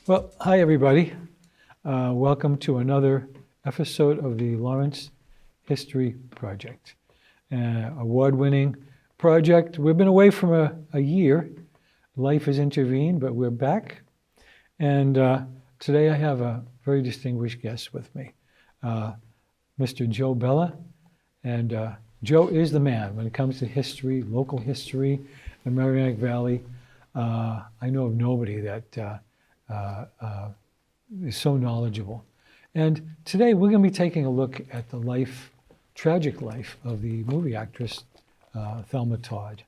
Well, hi everybody. Welcome to another episode of the Lawrence History Project. Award-winning project. We've been away from a year. Life has intervened, but we're back. And today I have a very distinguished guest with me, Mr. Joe Bella. And Joe is the man when it comes to history, local history, the Merrimack Valley. I know of nobody that is so knowledgeable. And today we're going to be taking a look at the tragic life of the movie actress, Thelma Todd.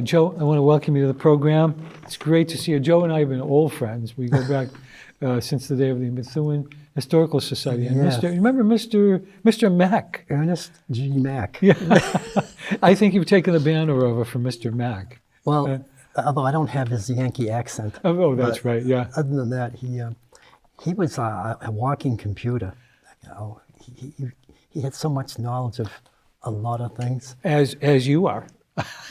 Joe, I want to welcome you to the program. It's great to see you. Joe and I have been old friends. We go back since the day of the Methuen Historical Society. And Yes. Remember Mr. Mack? Ernest G. Mack. Yeah. I think you've taken the banner over from Mr. Mack. Well, although I don't have his Yankee accent. Oh, that's right, yeah. Other than that, he was a walking computer. You know, he had so much knowledge of a lot of things. As you are.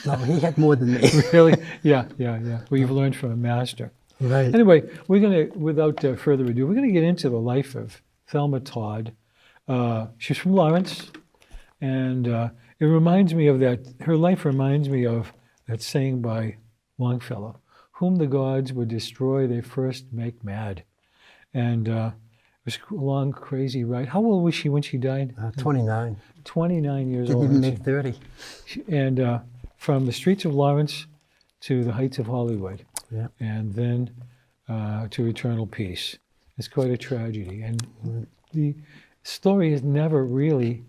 No, he had more than me. Really? Yeah. Well, you've learned from a master. Right. Anyway, we're going to, without further ado, we're going to get into the life of Thelma Todd. She's from Lawrence, and it reminds me of that, her life reminds me of that saying by Longfellow, whom the gods would destroy, they first make mad. And it was a long, crazy ride. How old was she when she died? 29. 29 years Didn't old. even make 30. And from the streets of Lawrence to the heights of Hollywood, Yeah. and then to eternal peace. It's quite a tragedy. And the story has never really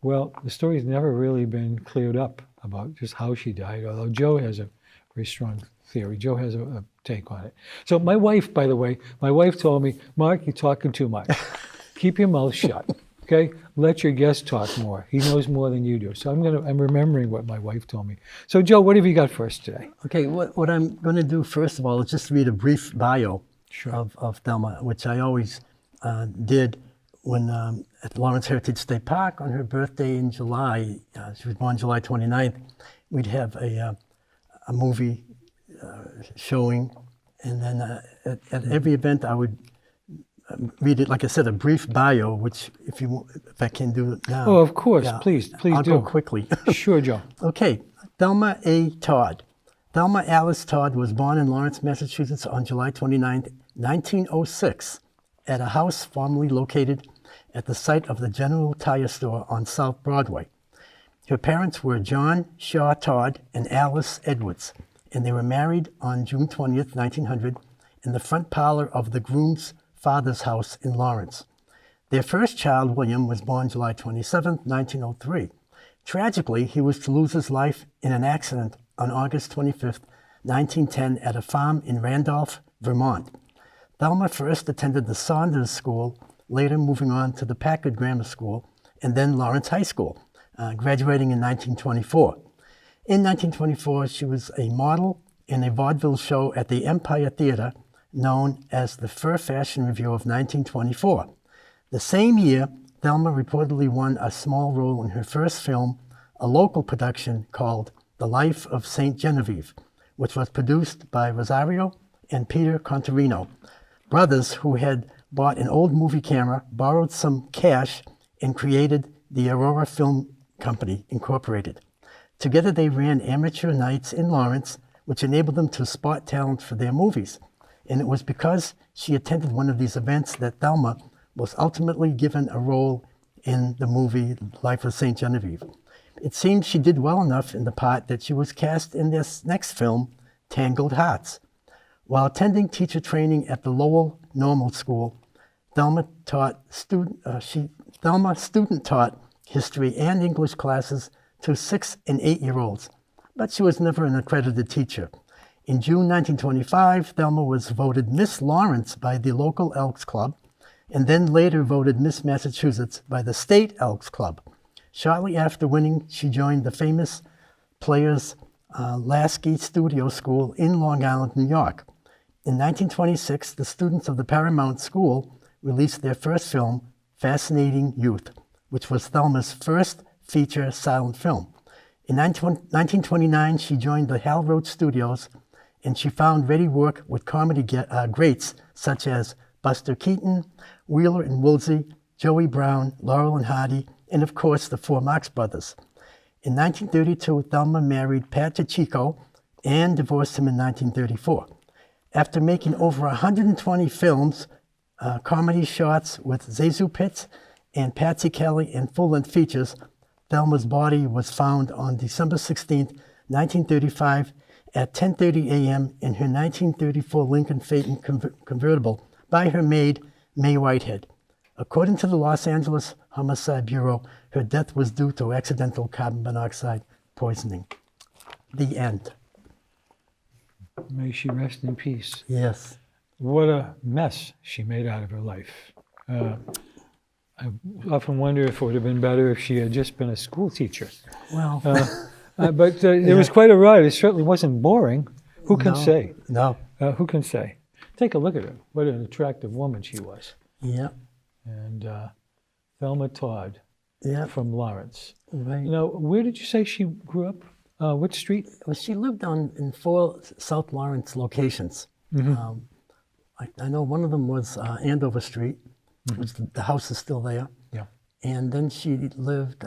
been cleared up about just how she died, although Joe has a very strong theory. Joe has a take on it. So my wife, by the way, told me, Mark, you're talking too much. Keep your mouth shut. Okay, let your guest talk more. He knows more than you do. So I'm remembering what my wife told me. So Joe, what have you got for us today? Okay, what I'm going to do first of all is just read a brief bio Sure. of Thelma, which I always did when at Lawrence Heritage State Park on her birthday in July. She was born July 29th. We'd have a movie showing, and then at every event I would read it, like I said, a brief bio, which if I can do it now. Oh, of course. Please I'll do. go quickly. Sure, Joe. Okay, Thelma A. Todd. Thelma Alice Todd was born in Lawrence, Massachusetts on July 29, 1906, at a house formerly located at the site of the General Tire Store on South Broadway. Her parents were John Shaw Todd and Alice Edwards, and they were married on June 20th, 1900, in the front parlor of the groom's father's house in Lawrence. Their first child, William, was born July 27, 1903. Tragically, he was to lose his life in an accident on August 25, 1910, at a farm in Randolph, Vermont. Thelma first attended the Saunders School, later moving on to the Packard Grammar School, and then Lawrence High School, graduating in 1924. In 1924, she was a model in a vaudeville show at the Empire Theater, known as the Fur Fashion Review of 1924. The same year, Thelma reportedly won a small role in her first film, a local production called The Life of St. Genevieve, which was produced by Rosario and Peter Contarino, brothers who had bought an old movie camera, borrowed some cash, and created the Aurora Film Company, Incorporated. Together they ran amateur nights in Lawrence, which enabled them to spot talent for their movies. And it was because she attended one of these events that Thelma was ultimately given a role in the movie Life of St. Genevieve. It seems she did well enough in the part that she was cast in this next film, Tangled Hearts. While attending teacher training at the Lowell Normal School, Thelma student taught history and English classes to 6- and 8-year-olds, but she was never an accredited teacher. In June 1925, Thelma was voted Miss Lawrence by the local Elks Club, and then later voted Miss Massachusetts by the State Elks Club. Shortly after winning, she joined the famous Players Lasky Studio School in Long Island, New York. In 1926, the students of the Paramount School released their first film, Fascinating Youth, which was Thelma's first feature silent film. In 1929, she joined the Hal Roach Studios and she found ready work with comedy greats such as Buster Keaton, Wheeler and Woolsey, Joey Brown, Laurel and Hardy, and of course the four Marx Brothers. In 1932, Thelma married Pat Chico and divorced him in 1934. After making over 120 films, comedy shorts with Zazu Pitts and Patsy Kelly, and full-length features, Thelma's body was found on December 16, 1935, at 10:30 a.m. in her 1934 Lincoln Phaeton convertible by her maid, May Whitehead. According to the Los Angeles Homicide Bureau, her death was due to accidental carbon monoxide poisoning. The end. May she rest in peace. Yes. What a mess she made out of her life. I often wonder if it would have been better if she had just been a school teacher. Well, but it was quite a ride. It certainly wasn't boring. Who can say? No. Who can say? Take a look at her. What an attractive woman she was. Yeah. And Thelma Todd Yeah. from Lawrence. Right. Now, where did you say she grew up? Which street? Well, she lived in 4 South Lawrence locations. I know one of them was Andover Street, which the house is still there. Yeah. And then she lived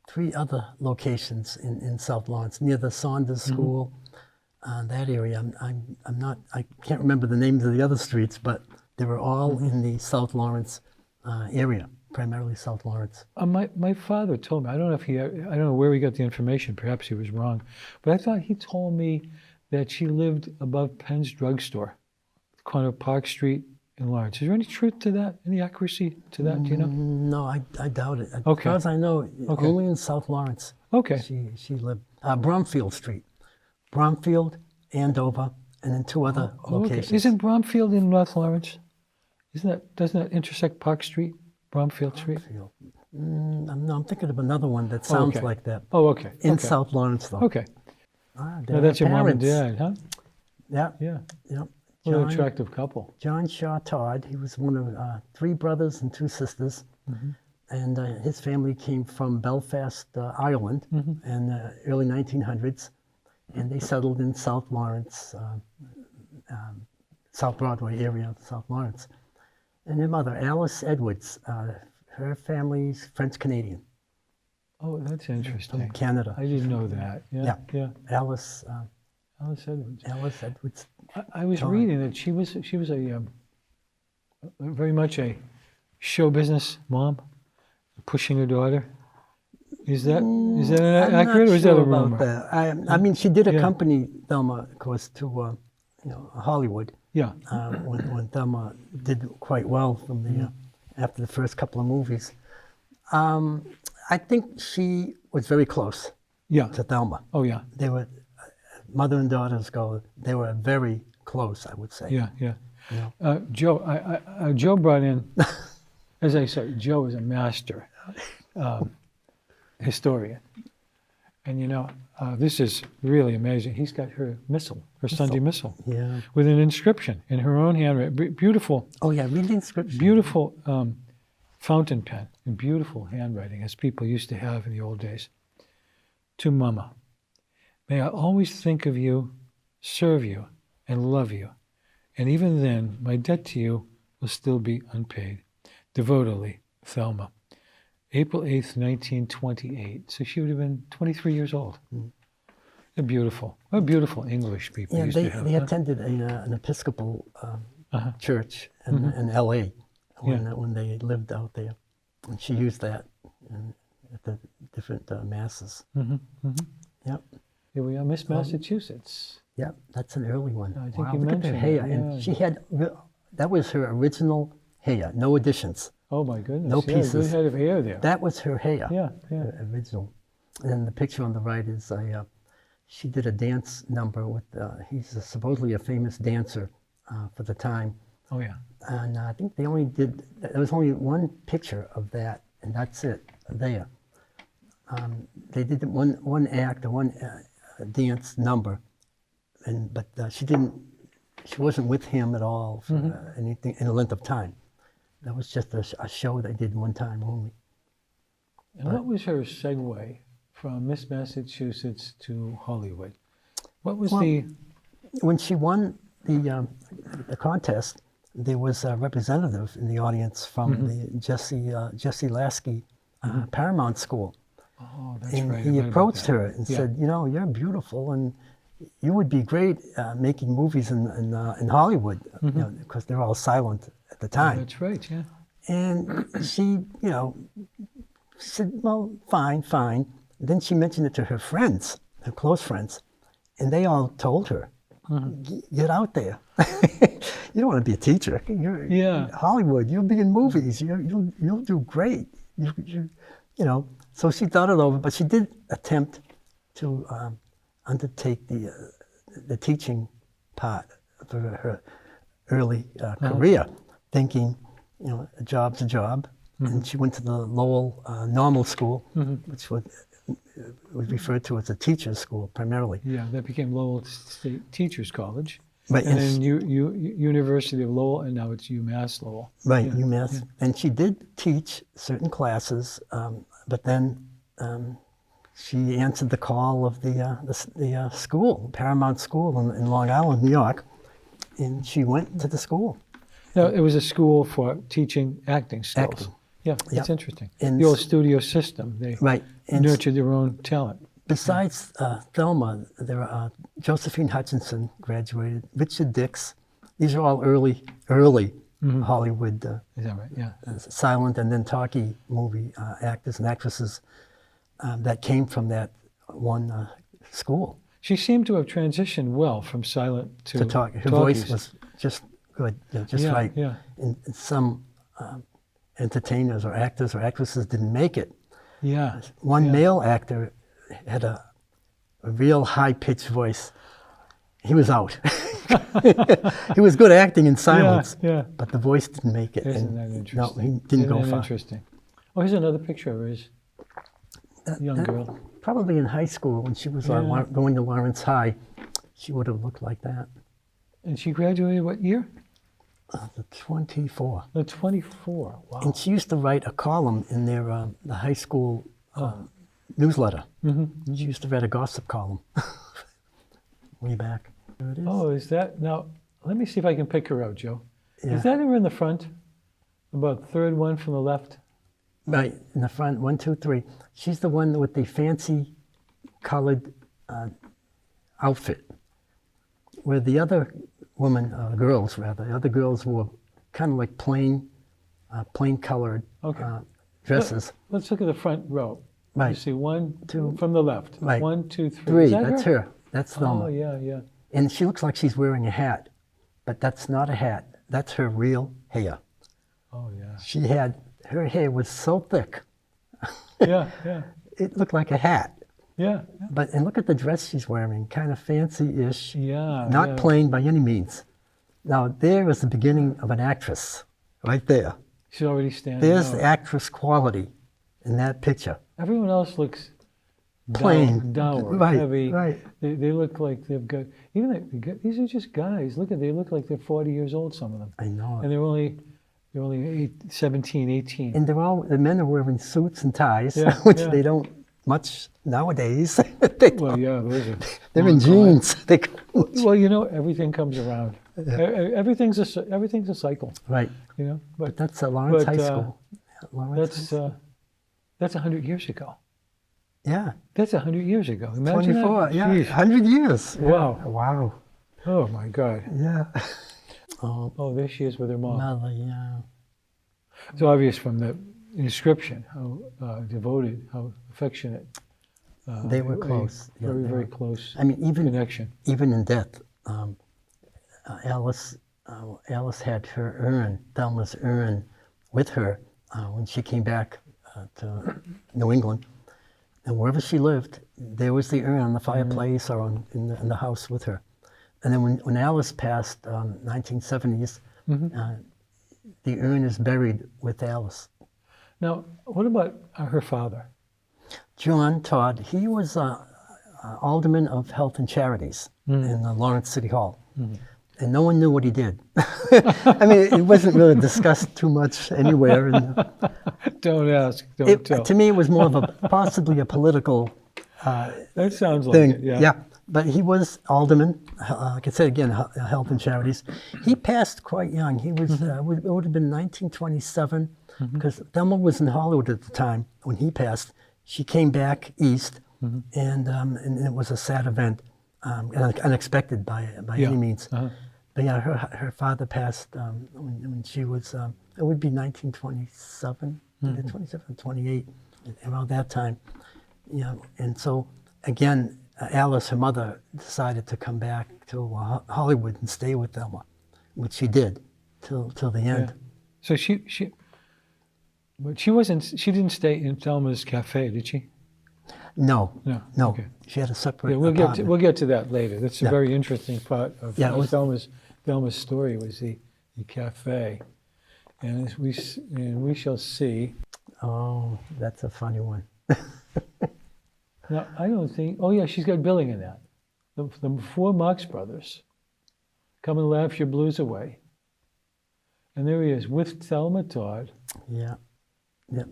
3 other locations in South Lawrence, near the Saunders School, that area. I can't remember the names of the other streets, but they were all in the South Lawrence area, primarily South Lawrence. My father told me, I don't know where he got the information, perhaps he was wrong, but I thought he told me that she lived above Penn's drugstore, corner of Park Street in Lawrence. Is there any truth to that? Any accuracy to that? Do you know? No, I doubt it. Okay. As far as I know, only in South Lawrence. Okay. She lived. Bromfield Street, Bromfield, Andover, and then 2 other locations. Okay. Isn't Bromfield in North Lawrence? Doesn't that intersect Park Street, Bromfield Street? Bromfield. I'm thinking of another one that sounds like that. Oh, okay. In South Lawrence, though. Okay. Now Now that's your mom and dad, huh? Yeah. Yeah. Yeah. What an attractive couple. John Shaw Todd. He was one of 3 brothers and 2 sisters, and his family came from Belfast, Ireland, in the early 1900s, and they settled in South Lawrence, South Broadway area of South Lawrence. And their mother, Alice Edwards, her family's French-Canadian. Oh, that's interesting. From Canada. I didn't know that. Yeah. Yeah. Alice Edwards. Alice Edwards. I was reading that she was a very much a show business mom, pushing her daughter. Is that accurate, or is that a rumor? About that. I mean, she did accompany Thelma, of course, to Hollywood. Yeah. When Thelma did quite well from the after the first couple of movies. I think she was very close. Yeah. To Thelma. Oh yeah. They were mother and daughters go. They were very close, I would say. Yeah, yeah. Joe, Joe brought in, as I said, Joe is a master historian, and this is really amazing. He's got her missal, her Sunday missal, with an inscription in her own handwriting. Beautiful. Oh yeah, read the inscription. Beautiful fountain pen and beautiful handwriting, as people used to have in the old days. To Mama, may I always think of you, serve you, and love you, and even then my debt to you will still be unpaid. Devotedly, Thelma. April 8th, 1928. So she would have been 23 years old. They're beautiful. What beautiful English people used to have. They attended an Episcopal church in L.A. when they lived out there. And she used that at the different masses. Yep. Here we are, Miss Massachusetts. Yep, that's an early one. I think you look at her mentioned hair. it, And she had, that was her original hair, no additions. Oh my goodness. No Yeah, pieces. good head of hair there. That was her hair. Yeah, yeah. Her original. And then the picture on the right is she did a dance number with, he's supposedly a famous dancer for the time. Oh yeah. And I think there was only one picture of that, and that's it there. They did one act or one dance number, but she wasn't with him at all for anything in a length of time. That was just a show they did one time only. And what was her segue from Miss Massachusetts to Hollywood? What was when she won the contest, there was a representative in the audience from the Jesse Lasky Paramount School. Oh, that's And right. I he read about approached that. her and Yeah. said, you know, you're beautiful and you would be great making movies in Hollywood, because they're all silent at the Oh, time. that's right, yeah. And she, said, well, fine, fine. Then she mentioned it to her friends, her close friends, and they all told her, get out there. You don't want to be a teacher. You're Yeah. Hollywood, you'll be in movies. You'll do great. So she thought it over, but she did attempt to undertake the teaching part of her early career, thinking, a job's a job. And she went to the Lowell Normal School, which was referred to as a teacher's school primarily. Yeah, that became Lowell State Teachers College. Right, And and then University of Lowell, and now it's UMass Lowell. Right, Yeah, UMass. yeah. And she did teach certain classes, but then she answered the call of the school, Paramount School in Long Island, New York, and she went to the school. No, it was a school for teaching acting skills. Acting. Yeah, Yeah. it's interesting. And the old studio system, they Right. And nurtured their own talent. besides Thelma, there are Josephine Hutchinson graduated, Richard Dix. These are all early Hollywood Is that right? Yeah. silent and then talkie movie actors and actresses that came from that one school. She seemed to have transitioned well from silent to To talk. Her talkies. voice was just good, just Yeah, right. yeah. And some entertainers or actors or actresses didn't make it. Yeah. One Yeah. male actor had a real high-pitched voice. He was out. He was good acting in silence, yeah. but the voice didn't make it. Isn't And that no, interesting? he didn't Isn't go that far. interesting? Oh, here's another picture of her. Young girl. Probably in high school when she was Yeah. going to Lawrence High, she would have looked like that. And she graduated what year? The 24. The 24. Wow. And she used to write a column in their the high school newsletter. She used to write a gossip column way back. There it is. Oh, is that now? Let me see if I can pick her out, Joe. Yeah. Is that her in the front? About third one from the left. Right, in the front, 1, 2, 3. She's the one with the fancy colored outfit, where the other woman, girls rather, the other girls wore kind of like plain colored Okay. dresses. Let's look at the front row. You Right, see one, Two. from the left. Right. 1, 2, 3. 3, Is that that's her. That's Thelma. Oh, yeah, yeah. And she looks like she's wearing a hat, but that's not a hat. That's her real hair. Oh, yeah. She had, her hair was so thick, Yeah, yeah, it looked like a hat. yeah, But, and look at the dress she's wearing, kind of fancy-ish, yeah. not yeah. plain by any means. Now, there is the beginning of an actress, right there. She's already standing There's out. the actress quality in that picture. Everyone else looks Plain. downward, Right, heavy. right. They look like they've got, these are just guys. Look they look like they're 40 years old, some of them. I know. And they're only 17, 18. And the men are wearing suits and ties, Yeah, which yeah. they don't much nowadays. Well, yeah, those are. They're in jeans. They go- Well, everything comes around. Everything's a cycle, Right. But But that's at Lawrence But, High School. Yeah, Lawrence High School. that's 100 years ago. Yeah. That's 100 years ago. Imagine 24. that. Yeah. Jeez. 100 years. Yeah. Wow. Wow. Oh my God. Yeah. Oh, Oh, there she is with her mom. mother, yeah. It's obvious from the inscription how devoted, how affectionate. They were a close. Yeah, very, they very were. close I mean, connection. even in death, Alice had her urn, Thelma's urn, with her when she came back to New England. And wherever she lived, there was the urn on the fireplace or in the house with her. And then when Alice passed, 1970s, the urn is buried with Alice. Now, what about her father? John Todd, he was alderman of Health and Charities in Lawrence City Hall. And no one knew what he did. I mean, it wasn't really discussed too much anywhere. And Don't ask, don't tell. to me, it was more of possibly a political That sounds like thing. it, yeah. But he was alderman, like I said again, health and charities. He passed quite young. He was, it would have been 1927, because Thelma was in Hollywood at the time when he passed. She came back east, and it was a sad event, unexpected by any means. But yeah, her father passed when she was, it would be 1927, 27, 28, around that time. You know, and so again, Alice, her mother, decided to come back to Hollywood and stay with Thelma, which she did till the end. So but she didn't stay in Thelma's cafe, did she? No. Okay. She had a separate. Yeah, we'll get to that later. That's a very interesting part of Thelma's story, was the cafe, and we shall see. Oh, that's a funny one. Now, I don't think. Oh yeah, she's got billing in that. The four Marx Brothers. Come and laugh your blues away. And there he is with Thelma Todd. Yeah.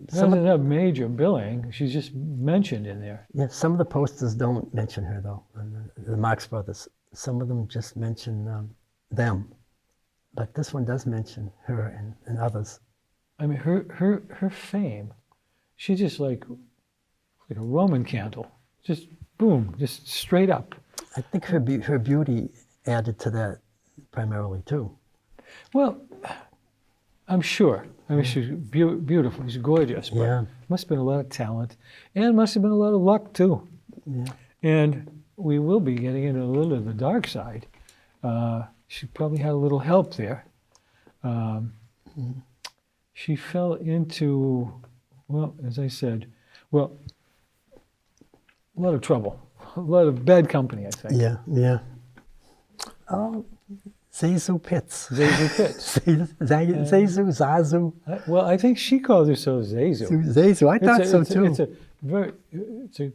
Doesn't have major billing. She's just mentioned in there. Yeah, some of the posters don't mention her though. The Marx Brothers. Some of them just mention them, but this one does mention her and others. I mean, her fame. She's just like a Roman candle. Just boom, just straight up. I think her beauty added to that primarily too. Well, I'm sure. I mean, she's beautiful. She's gorgeous. But must have been a lot of talent, and must have been a lot of luck too. Yeah. And we will be getting into a little of the dark side. She probably had a little help there. She fell into, well, as I said, a lot of trouble, a lot of bad company, I think. Yeah. Oh, Zazu Pitts. Zazu. Well, I think she called herself Zazu. Zazu, I thought so too. It's a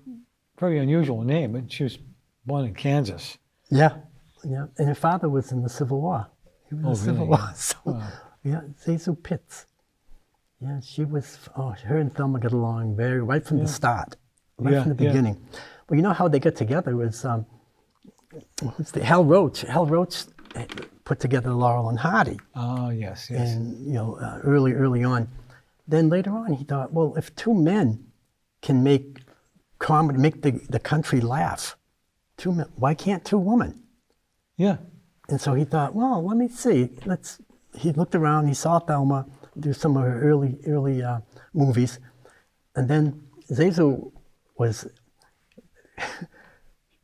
very unusual name, but she was born in Kansas. Yeah. And her father was in the Civil War. He was in the Civil War. So, Zazu Pitts. Yeah, she was, her and Thelma got along right from the start, from the beginning. Well, you know how they got together was, Hal Roach. Hal Roach put together Laurel and Hardy. Oh, yes. And, early on. Then later on, he thought, well, if two men can make comedy, make the country laugh, two men, why can't two women? Yeah. And so he thought, well, let me see. He looked around, he saw Thelma do some of her early movies. And then Zazu was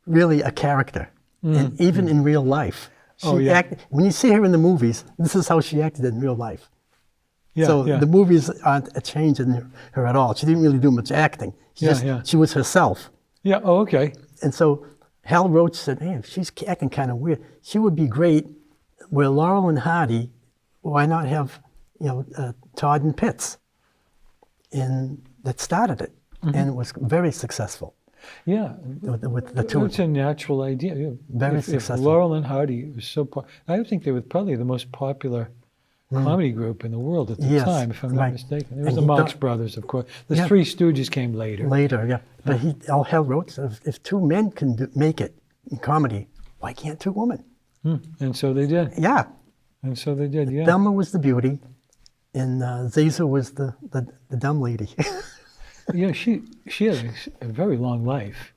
really a character, and even in real life. When you see her in the movies, this is how she acted in real life. The movies aren't a change in her at all. She didn't really do much acting. She was herself. Yeah, oh, okay. And so Hal Roach said, hey, she's acting kind of weird. She would be great where Laurel and Hardy, why not have, Todd and Pitts? And that started it. And it was very successful. Yeah, with the two. It's a natural idea. Very successful. If Laurel and Hardy was I think they were probably the most popular comedy group in the world at the time, if I'm not mistaken. There was the Marx Brothers, of course. The Three Stooges came later. But Hal wrote, if two men can make it in comedy, why can't two women? And so they did. Yeah. And so they did, yeah. Thelma was the beauty, and Zazu was the dumb lady. Yeah, she had a very long life.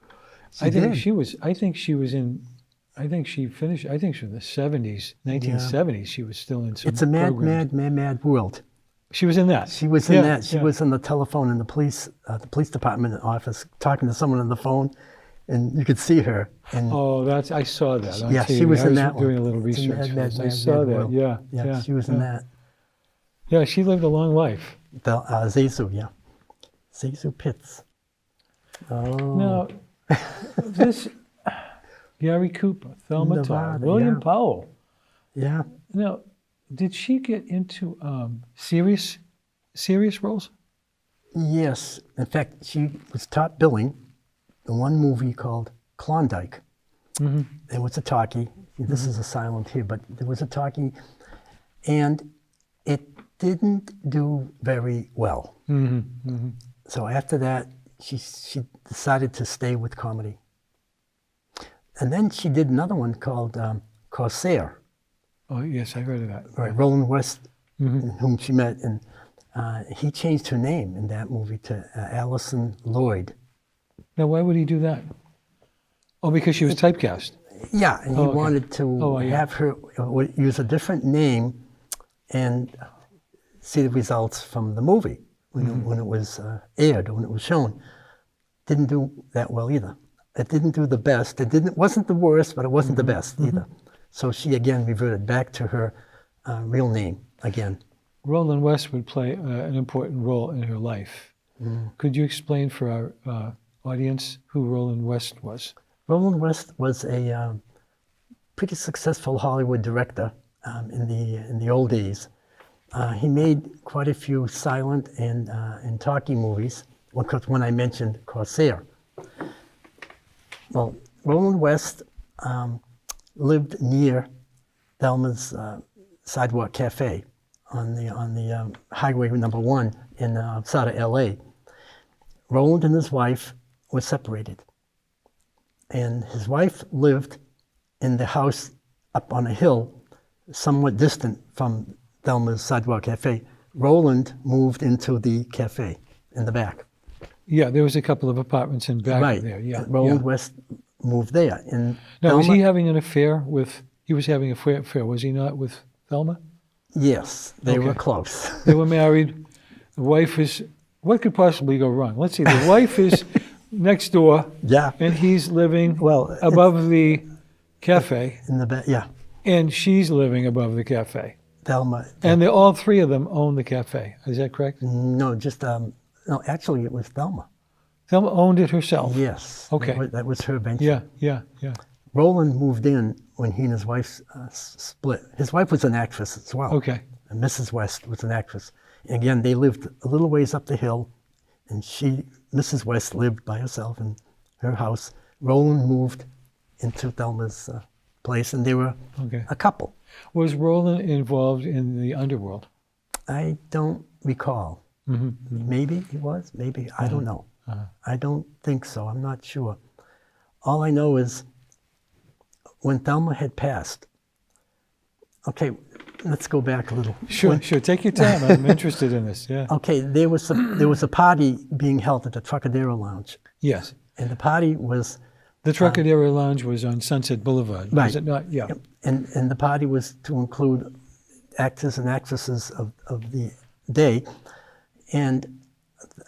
I think she was in the 70s, 1970s. She was still in some It's a programs. mad world. She was in that. She was in that. She was on the telephone in the police department office talking to someone on the phone, and you could see her. And I saw that on TV. She was in that one. Doing a little research. I saw that. World. Yeah, she was in that. Yeah, she lived a long life. Zazu, Zazu Pitts. Oh. Now, this Gary Cooper, Thelma Todd, William Powell. Yeah. Now, did she get into serious roles? Yes. In fact, she was top billing in one movie called Klondike. It was a talkie. This is a silent here, but there was a talkie, and it didn't do very well. So after that, she decided to stay with comedy. And then she did another one called Corsair. Oh, yes, I heard of that. Right, Roland West, whom she met, and he changed her name in that movie to Allison Lloyd. Now, why would he do that? Oh, because she was typecast. Yeah, and he okay. wanted to have her use a different name and see the results from the movie when it was aired, when it was shown. Didn't do that well either. It didn't do the best. Wasn't the worst, but it wasn't the best either. So she again reverted back to her real name again. Roland West would play an important role in her life. Could you explain for our audience who Roland West was? Roland West was a pretty successful Hollywood director in the old days. He made quite a few silent and talkie movies. Because when I mentioned Corsair. Well, Roland West lived near Thelma's Sidewalk Cafe on the Highway number 1 in outside of L.A. Roland and his wife were separated, and his wife lived in the house up on a hill, somewhat distant from Thelma's Sidewalk Cafe. Roland moved into the cafe in the back. Yeah, there was a couple of apartments in back of there. Yeah, Roland West moved there. And now, was he having an affair with? He was having an affair, was he not, with Thelma? Yes, they were close. They were married. The wife is. What could possibly go wrong? Let's see. The wife is next door. Yeah. And he's living above the cafe. In the back, yeah. And she's living above the cafe. Thelma. And all three of them own the cafe. Is that correct? No, just no. Actually, it was Thelma. Thelma owned it herself. Yes. Okay. That was her venture. Yeah. Roland moved in when he and his wife split. His wife was an actress as well. Okay. And Mrs. West was an actress. And again, they lived a little ways up the hill, and Mrs. West lived by herself in her house. Roland moved into Thelma's place, and they were a couple. Was Roland involved in the underworld? I don't recall. Maybe he was, maybe, I don't know. I don't think so, I'm not sure. All I know is when Thelma had passed, okay, let's go back a little. Sure, take your time, I'm interested in this, yeah. Okay, there was a party being held at the Trocadero Lounge. Yes. And the party was... The Trocadero Lounge was on Sunset Boulevard, right. Was it not? Yeah. Yep. And the party was to include actors and actresses of the day. And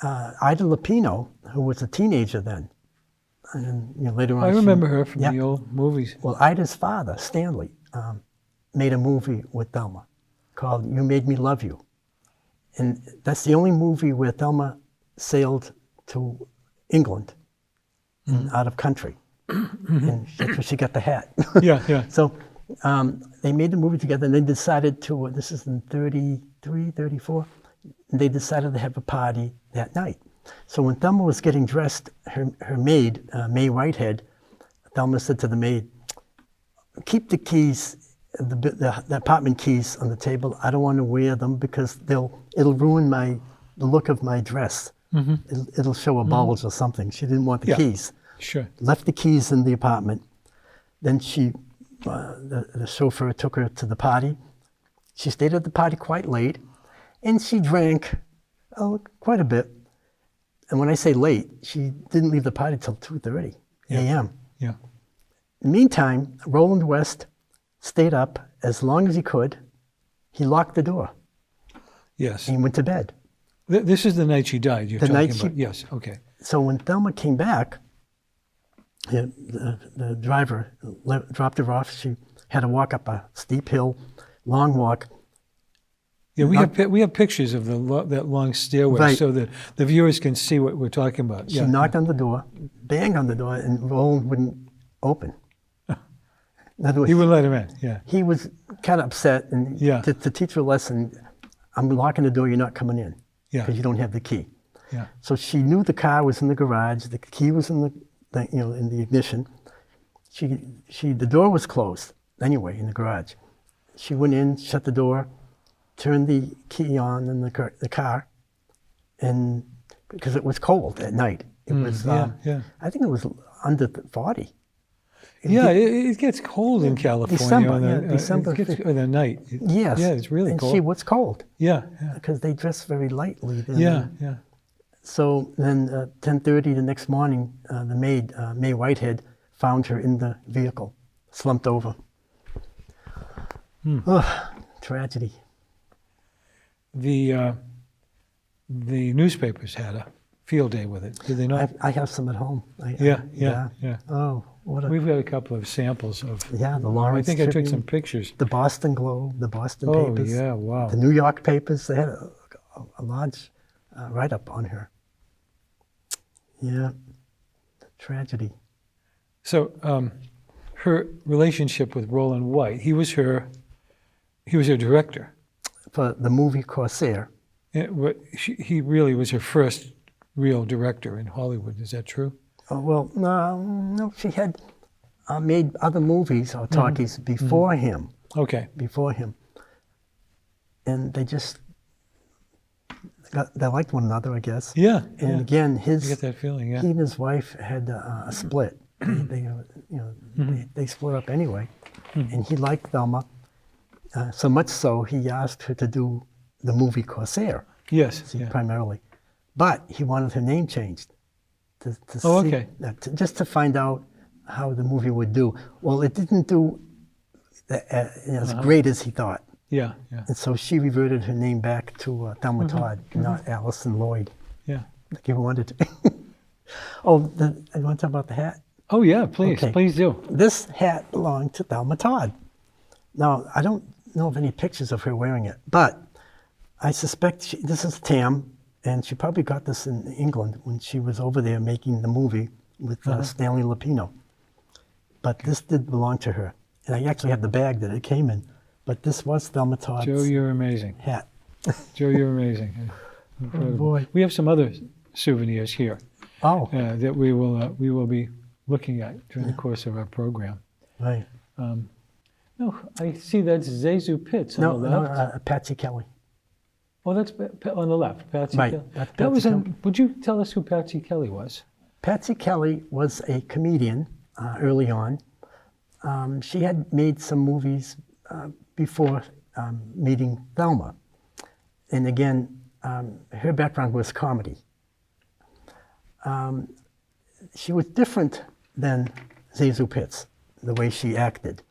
Ida Lupino, who was a teenager then, and later on... I remember her from the old movies. Well, Ida's father, Stanley, made a movie with Thelma called You Made Me Love You. And that's the only movie where Thelma sailed to England and out of country. And that's where she got the hat. Yeah. So they made the movie together, and they decided to, this is in 33, 34, and they decided to have a party that night. So when Thelma was getting dressed, her maid, May Whitehead, Thelma said to the maid, keep the keys, the apartment keys on the table. I don't want to wear them because it'll ruin the look of my dress. It'll show a bulge or something. She didn't want the keys. Sure. Left the keys in the apartment. Then the chauffeur took her to the party. She stayed at the party quite late, and she drank quite a bit. And when I say late, she didn't leave the party till 2:30 a.m. Yeah. In the meantime, Roland West stayed up as long as he could. He locked the door. Yes. And he went to bed. This is the night she died, you're talking about. Yes, okay. So when Thelma came back, the driver dropped her off. She had to walk up a steep hill, long walk. Yeah, we have pictures of that long stairway so that the viewers can see what we're talking about. She knocked on the door, banged on the door, and Roland wouldn't open. In other words, he wouldn't let him in, yeah. He was kind of upset, and to teach her a lesson, I'm locking the door, you're not coming in, because you don't have the key. Yeah. So she knew the car was in the garage, the key was in the ignition. The door was closed anyway in the garage. She went in, shut the door, turned the key on in the car, and because it was cold at night. It was, I think it was under 40. Yeah, it gets cold in California. December, on the, yeah, December it gets, in the night. Yes. Yeah, it's really and cold. she was cold Yeah, yeah, because they dress very lightly. Then. yeah, yeah. So then 10:30 the next morning, the maid, May Whitehead, found her in the vehicle, slumped over. Ugh, tragedy. The newspapers had a field day with it, did they not? I have some at home. Yeah. Oh, what a... We've got a couple of samples of. Yeah, the Lawrence I think I took Tribune, some pictures. the Boston Globe, the Boston Oh papers, yeah, wow. the New York papers. They had a large write-up on her. Yeah, tragedy. So her relationship with Roland White, he was her director. For the movie Corsair. He really was her first real director in Hollywood. Is that true? Oh, well, no, she had made other movies or talkies before him. Okay. Before him. And they just, they liked one another, I guess. Yeah. And yeah. again, I get that feeling, yeah. he and his wife had a split. They split up anyway. And he liked Thelma, so much so he asked her to do the movie Corsair. Yes. Yeah. Primarily. But he wanted her name changed. To Oh, see, okay. Just to find out how the movie would do. Well, it didn't do as great as he thought. Yeah. Yeah. And so she reverted her name back to Thelma Todd, not Allison Lloyd, Yeah. like you wanted to. Oh, I want to talk about the hat? Oh yeah, please, Okay. please do. This hat belonged to Thelma Todd. Now, I don't know of any pictures of her wearing it, but I suspect this is Tam, and she probably got this in England when she was over there making the movie with Stanley Lupino. But this did belong to her. And I actually have the bag that it came in, but this was Thelma Todd's Joe, you're amazing. hat. Joe, you're amazing. Incredible. boy. We have some other souvenirs here Oh, that we will be looking at during the course of our program. right. No, I see that's Zazu Pitts on No, the no, left. Patsy Kelly. Oh, that's on the left, Patsy Right, Kelly. that's That was Patsy in, would you tell us who Patsy Kelly was? Patsy Kelly was a comedian early on. She had made some movies before meeting Thelma. And again, her background was comedy. She was different than Zazu Pitts, the way she acted,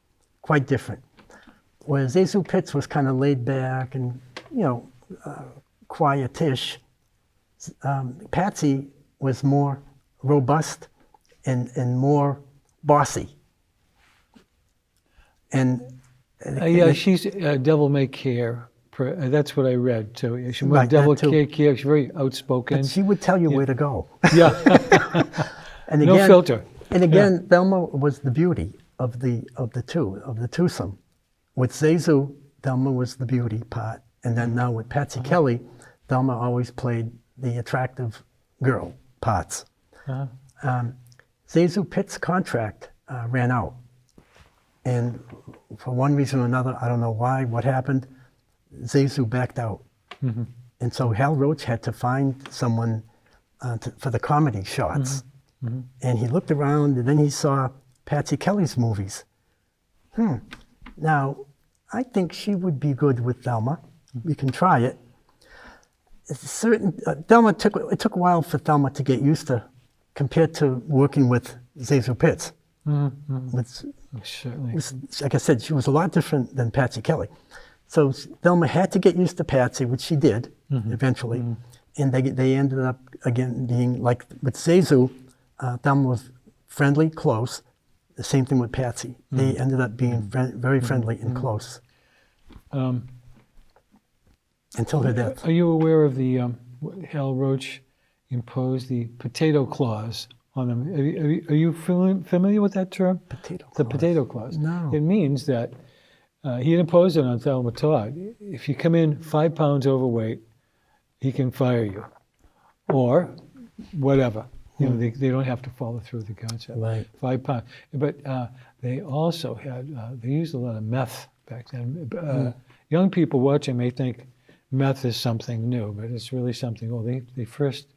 quite different. Whereas Zazu Pitts was kind of laid back and, quietish, Patsy was more robust and more bossy. And Yeah, she's Devil May Care. That's what I read. So she's Right, Devil that too. May Care. She's very outspoken. but she would tell you where to go. Yeah. And No again, filter. And again, Thelma was the beauty of the twosome. With Zazu, Thelma was the beauty part, and then now with Patsy Kelly, Thelma always played the attractive girl parts. Zazu Pitt's contract ran out, and for one reason or another, I don't know why, what happened, Zazu backed out. And so Hal Roach had to find someone for the comedy shots. And he looked around, and then he saw Patsy Kelly's movies. Now, I think she would be good with Thelma. We can try it. It took a while for Thelma to get used to, compared to working with Zazu Pitts. Certainly. Like I said, she was a lot different than Patsy Kelly. So Thelma had to get used to Patsy, which she did eventually. And they ended up, again, being like with Zazu, Thelma was friendly, close. The same thing with Patsy. They ended up being very friendly and close. Until her death. Are you aware of the Hal Roach imposed the potato clause on them? Are you familiar with that term? Potato The clause. potato clause. No. It means that he imposed it on Thelma Todd. If you come in 5 pounds overweight, he can fire you, or whatever. They don't have to follow through with the concept. Right. 5 pounds. But they also had, they used a lot of meth back then. Young people watching may think meth is something new, but it's really something old. They first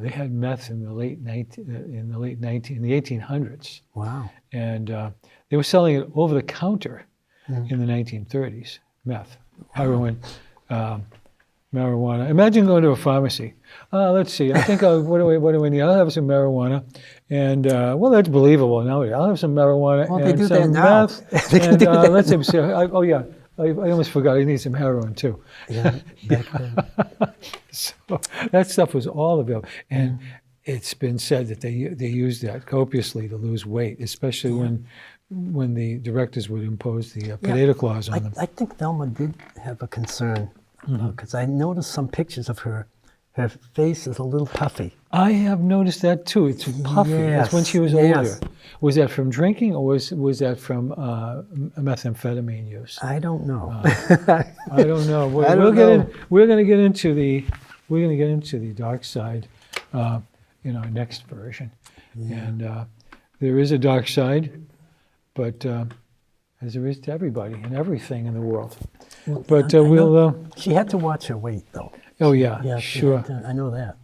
They had meth in the late 1800s, Wow. and they were selling it over the counter in the 1930s. Meth, heroin, marijuana. Imagine going to a pharmacy. Let's see. I think what do I need? I'll have some marijuana, and well, that's believable nowadays. I'll have some marijuana Well, they and do some that now. meth, They can and do that let's see. Oh yeah, I almost forgot. I need some heroin too. Yeah, back then. So that stuff was all available, and it's been said that they used that copiously to lose weight, especially when the directors would impose the potato clause on them. I think Thelma did have a concern because I noticed some pictures of her. Her face is a little puffy. I have noticed that too. It's puffy. That's when she was older. Was that from drinking, or was that from methamphetamine use? I don't know. I don't know. We're going to get into the dark side in our next version, and there is a dark side, but as there is to everybody and everything in the world. But She had to watch her weight, though. Oh yeah, she sure. had to- I know that.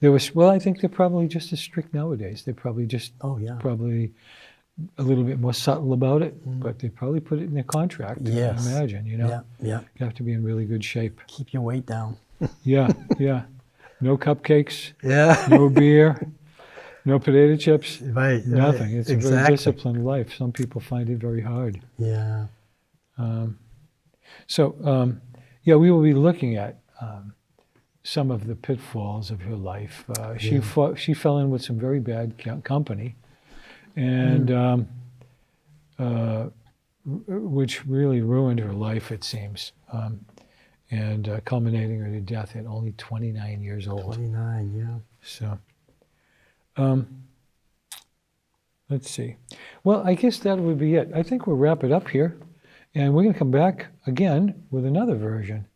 There was. Well, I think they're probably just as strict nowadays. They're probably just probably a little bit more subtle about it, but they probably put it in their contract. Yes. I imagine. You know. Yeah. You have to be in really good shape. Keep your weight down. Yeah. No cupcakes. Yeah. No beer. No potato chips. Right. Nothing. It's a very exactly. disciplined life. Some people find it very hard. Yeah. We will be looking at some of the pitfalls of her life. She fell in with some very bad company, and which really ruined her life, it seems, and culminating her to death at only 29 years old. 29, yeah. So, let's see. Well, I guess that would be it. I think we'll wrap it up here, and we're going to come back again with another version.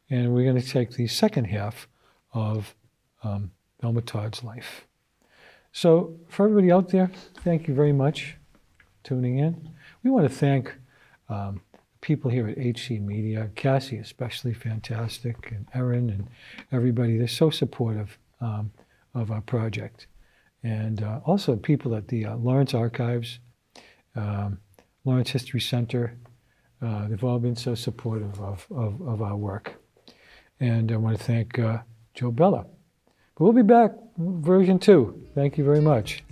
And we're going to take the second half of Thelma Todd's life. So for everybody out there, thank you very much for tuning in. We want to thank people here at HC Media, Cassie especially, fantastic, and Erin and everybody. They're so supportive of our project. And also people at the Lawrence Archives, Lawrence History Center. They've all been so supportive of our work. And I want to thank Joe Bella. But we'll be back, version 2. Thank you very much.